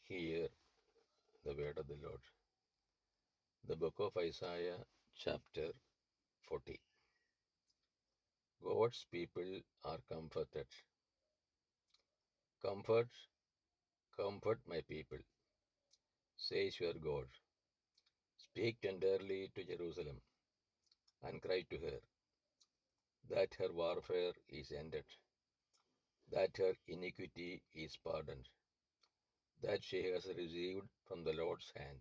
Hear the word of the Lord. The book of Isaiah, chapter 40. God's people are comforted. Comfort, comfort my people, says your God. Speak tenderly to Jerusalem and cry to her that her warfare is ended, that her iniquity is pardoned, that she has received from the Lord's hand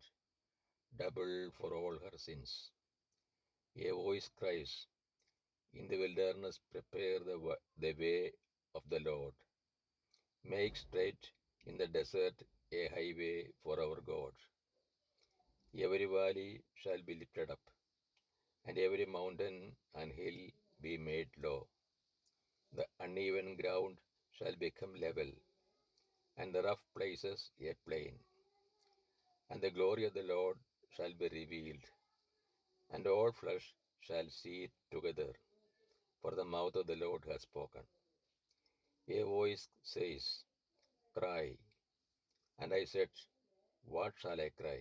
double for all her sins. A voice cries, in the wilderness prepare the way of the Lord. Make straight in the desert a highway for our God. Every valley shall be lifted up, and every mountain and hill be made low. The uneven ground shall become level, and the rough places a plain. And the glory of the Lord shall be revealed, and all flesh shall see it together, for the mouth of the Lord has spoken. A voice says, cry. And I said, what shall I cry?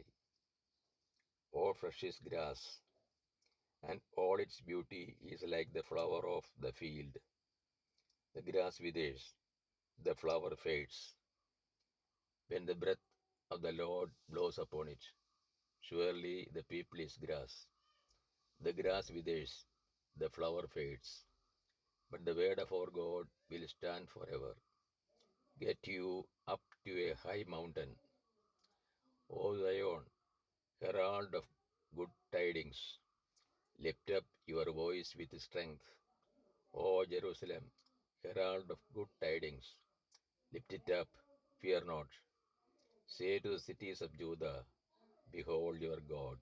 All flesh is grass, and all its beauty is like the flower of the field. The grass withers, the flower fades, when the breath of the Lord blows upon it. Surely the people is grass. The grass withers, the flower fades, but the word of our God will stand forever. Get you up to a high mountain, O Zion, herald of good tidings. Lift up your voice with strength, O Jerusalem, herald of good tidings. Lift it up, fear not. Say to the cities of Judah, behold your God.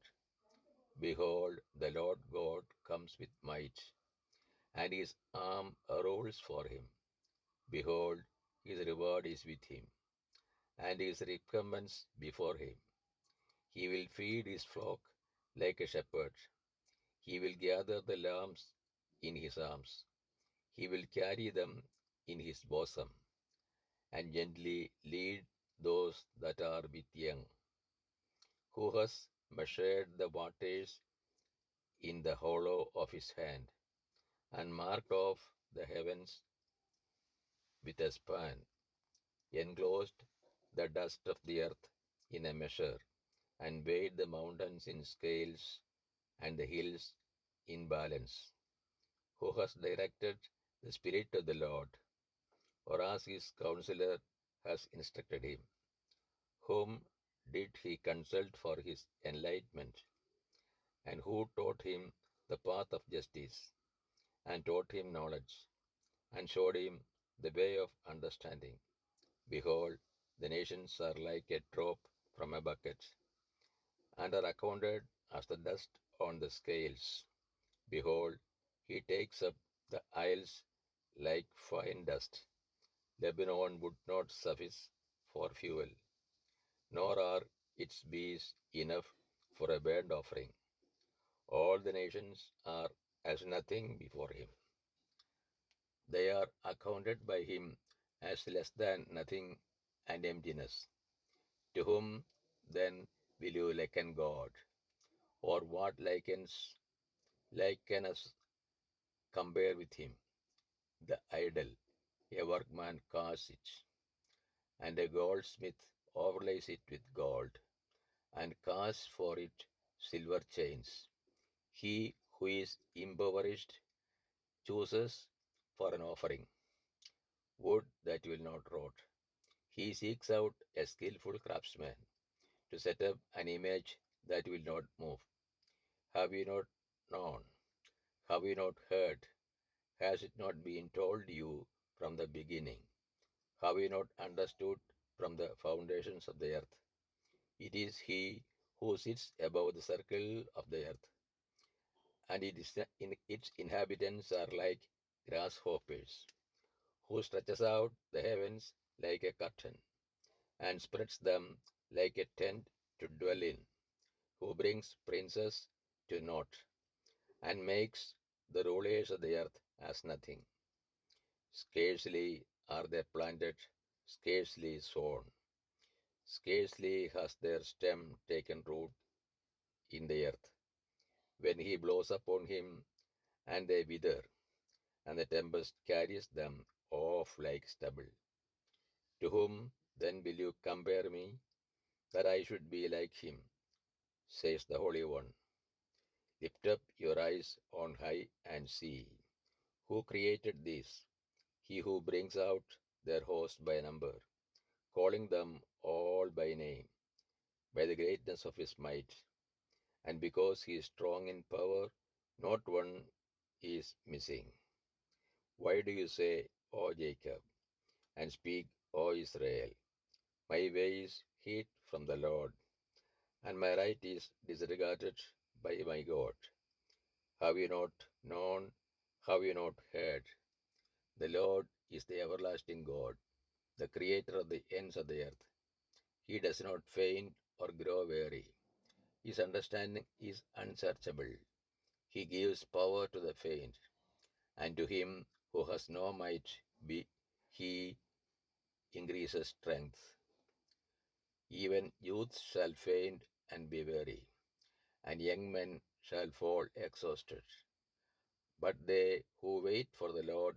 Behold, the Lord God comes with might, and his arm rolls for him. Behold, his reward is with him, and his recompense before him. He will feed his flock like a shepherd. He will gather the lambs in his arms. He will carry them in his bosom, and gently lead those that are with young. Who has measured the waters in the hollow of his hand, and marked off the heavens with a span, enclosed the dust of the earth in a measure, and weighed the mountains in scales and the hills in balance? Who has directed the Spirit of the Lord, or as his counselor has instructed him? Whom did he consult for his enlightenment? And who taught him the path of justice, and taught him knowledge, and showed him the way of understanding? Behold, the nations are like a drop from a bucket, and are accounted as the dust on the scales. Behold, he takes up the isles like fine dust. Lebanon would not suffice for fuel, nor are its bees enough for a burnt offering. All the nations are as nothing before him. They are accounted by him as less than nothing and emptiness. To whom then will you liken God? Or what liken us compare with him? The idol, a workman casts it, and a goldsmith overlays it with gold, and casts for it silver chains. He who is impoverished chooses for an offering wood that will not rot. He seeks out a skillful craftsman to set up an image that will not move. Have you not known? Have you not heard? Has it not been told you from the beginning? Have you not understood from the foundations of the earth? It is he who sits above the circle of the earth, and its inhabitants are like grasshoppers, who stretches out the heavens like a curtain, and spreads them like a tent to dwell in, who brings princes to naught, and makes the rulers of the earth as nothing. Scarcely are they planted, scarcely sown. Scarcely has their stem taken root in the earth, when he blows upon him, and they wither, and the tempest carries them off like stubble. To whom then will you compare me, that I should be like him? Says the Holy One. Lift up your eyes on high and see. Who created this? He who brings out their host by number, calling them all by name, by the greatness of his might, and because he is strong in power, not one is missing. Why do you say, O Jacob, and speak, O Israel, my way is hid from the Lord, and my right is disregarded by my God? Have you not known? Have you not heard? The Lord is the everlasting God, the creator of the ends of the earth. He does not faint or grow weary. His understanding is unsearchable. He gives power to the faint, and to him who has no might he increases strength. Even youths shall faint and be weary, and young men shall fall exhausted. But they who wait for the Lord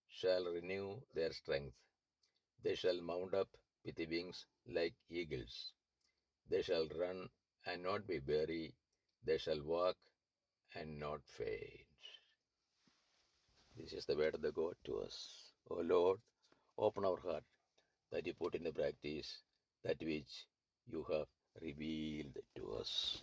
shall renew their strength. They shall mount up with wings like eagles. They shall run and not be weary. They shall walk and not faint. This is the word of the God to us. O Lord, open our heart that you put into practice that which you have revealed to us.